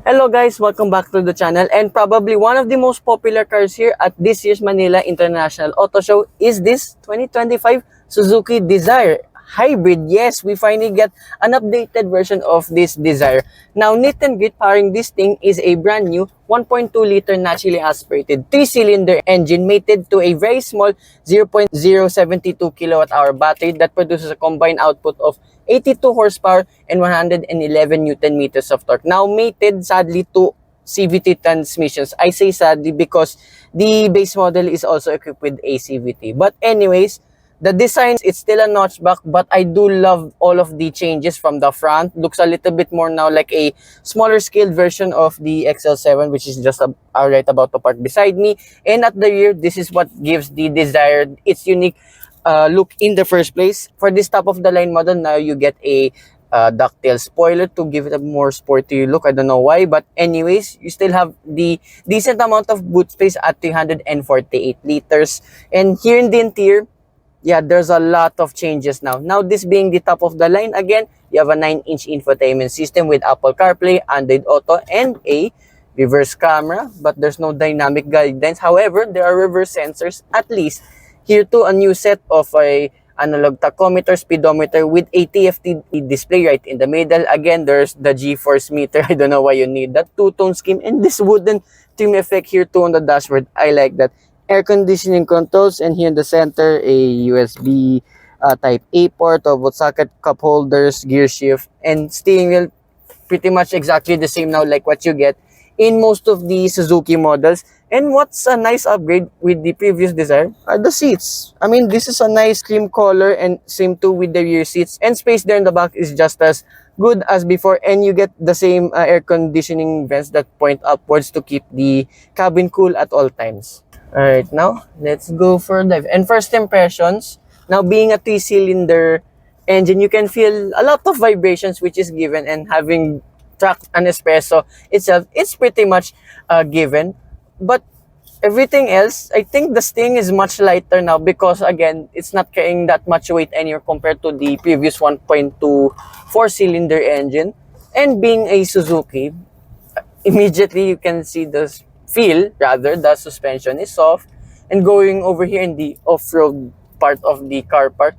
Hello guys, welcome back to the channel, and probably one of the most popular cars here at this year's Manila International Auto Show is this 2025 Suzuki Desire Hybrid. Yes, we finally get an updated version of this Desire. Now, neat and grit powering this thing is a brand new 1.2-liter naturally aspirated 3-cylinder engine mated to a very small 0.072 kilowatt-hour battery that produces a combined output of 82 horsepower and 111 newton meters of torque. Now, mated sadly to CVT transmissions. I say sadly because the base model is also equipped with a CVT. But anyways, the design, it's still a notchback, but I do love all of the changes from the front. Looks a little bit more now like a smaller scaled version of the XL7, which is just right about to park beside me. And at the rear, this is what gives the Desire its unique look in the first place. For this top of the line model, now you get a ducktail spoiler to give it a more sporty look. I don't know why, but anyways, you still have the decent amount of boot space at 348 liters. And here in the interior, yeah, there's a lot of changes now. Now, this being the top of the line, again, you have a 9-inch infotainment system with Apple CarPlay, Android Auto, and a reverse camera, but there's no dynamic guidance. However, there are reverse sensors, at least. Here too, a new set of a analog tachometer, speedometer with a TFT display right in the middle. Again, there's the G-force meter. I don't know why you need that. Two-tone scheme, and this wooden trim effect here too on the dashboard. I like that. Air conditioning controls, and here in the center, a USB type A port, of socket, cup holders, gear shift, and steering wheel pretty much exactly the same now like what you get in most of the Suzuki models. And what's a nice upgrade with the previous Desire are the seats. I mean, this is a nice cream color, and same too with the rear seats, and space there in the back is just as good as before, and you get the same air conditioning vents that point upwards to keep the cabin cool at all times. Alright, now let's go for a dive. And first impressions, now being a 3-cylinder engine, you can feel a lot of vibrations which is given, and having tracked an espresso itself, it's pretty much given. But everything else, I think the Sting is much lighter now because again, it's not carrying that much weight anymore compared to the previous 1.2 4-cylinder engine. And being a Suzuki, immediately you can see the the suspension is soft. And going over here in the off-road part of the car park,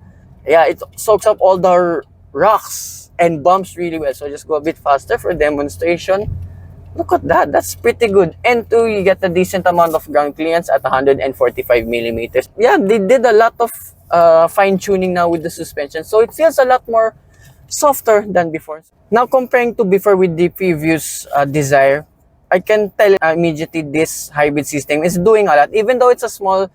yeah, it soaks up all the rocks and bumps really well. So just go a bit faster for demonstration. Look at that, that's pretty good. And two, you get a decent amount of ground clearance at 145 millimeters. Yeah, they did a lot of fine tuning now with the suspension, so it feels a lot more softer than before. Now, comparing to before with the previous Desire, I can tell immediately this hybrid system is doing a lot, even though it's a small,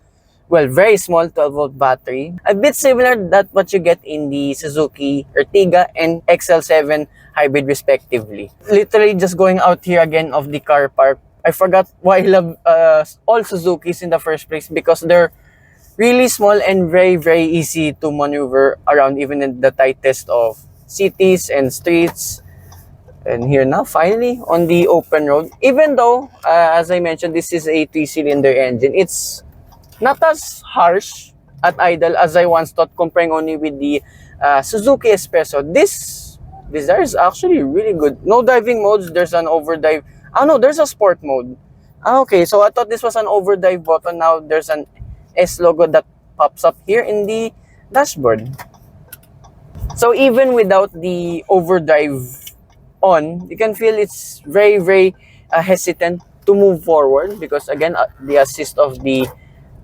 well, very small 12-volt battery. A bit similar that what you get in the Suzuki Ertiga and XL7 hybrid respectively. Literally just going out here again of the car park, I forgot why I love all Suzukis in the first place, because they're really small and very easy to maneuver around even in the tightest of cities and streets. And here now, finally, on the open road. Even though, as I mentioned, this is a 3-cylinder engine, it's not as harsh at idle as I once thought, comparing only with the Suzuki Espresso. This Desire is actually really good. No driving modes. There's an overdrive. Oh no, there's a sport mode. Okay, so I thought this was an overdrive button. Now there's an S logo that pops up here in the dashboard. So even without the overdrive on, you can feel it's very hesitant to move forward because again, the assist of the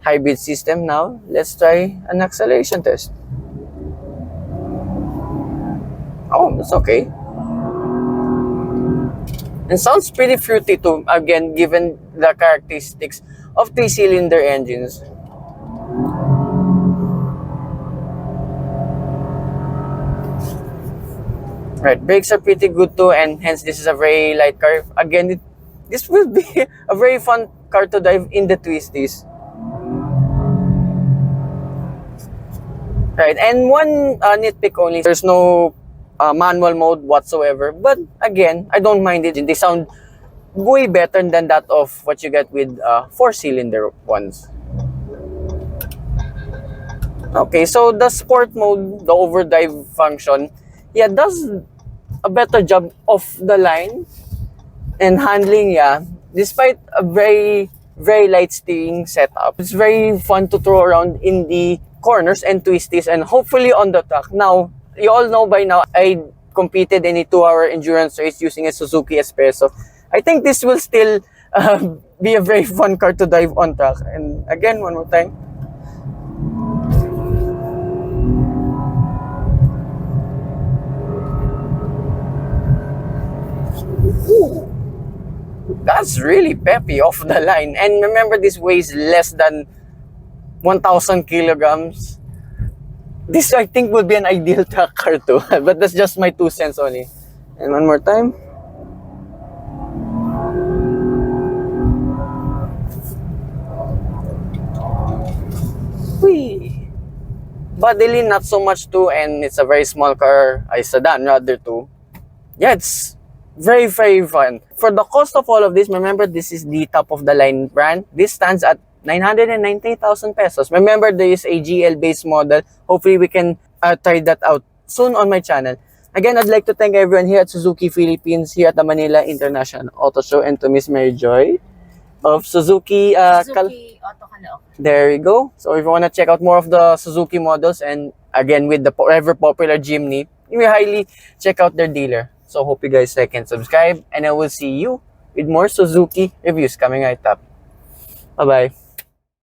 hybrid system. Now let's try an acceleration test. Oh, that's okay. And sounds pretty fruity too, again, given the characteristics of 3-cylinder engines. Right, brakes are pretty good too, and hence this is a very light car. Again, this will be a very fun car to drive in the twisties. Right, and one nitpick only, there's no manual mode whatsoever. But again, I don't mind it. They sound way better than that of what you get with 4-cylinder ones. Okay, so the sport mode, the overdrive function, yeah, does a better job of the line. And handling, yeah, despite a very light steering setup, it's very fun to throw around in the corners and twisties and hopefully on the track. Now, you all know by now, I competed in a 2-hour endurance race using a Suzuki Espresso. I think this will still be a very fun car to drive on track. And again, one more time. Ooh, that's really peppy off the line. And remember, this weighs less than 1,000 kilograms. This, I think, would be an ideal track car too. But that's just my 2 cents only. And one more time. Whee! Bodily, not so much too. And it's a very small car. A sedan, rather too. Yeah, it's very fun. For the cost of all of this, remember, this is the top of the line brand. This stands at 990,000 pesos. Remember, there is a GL based model. Hopefully we can try that out soon on my channel. Again, I'd like to thank everyone here at Suzuki Philippines, here at the Manila International Auto Show, and to Miss Mary Joy of Suzuki. Suzuki Auto Show. There we go. So if you want to check out more of the Suzuki models, and again with the ever popular Jimny, you may highly check out their dealer. So hope you guys like and subscribe, and I will see you with more Suzuki reviews coming right up. Bye-bye.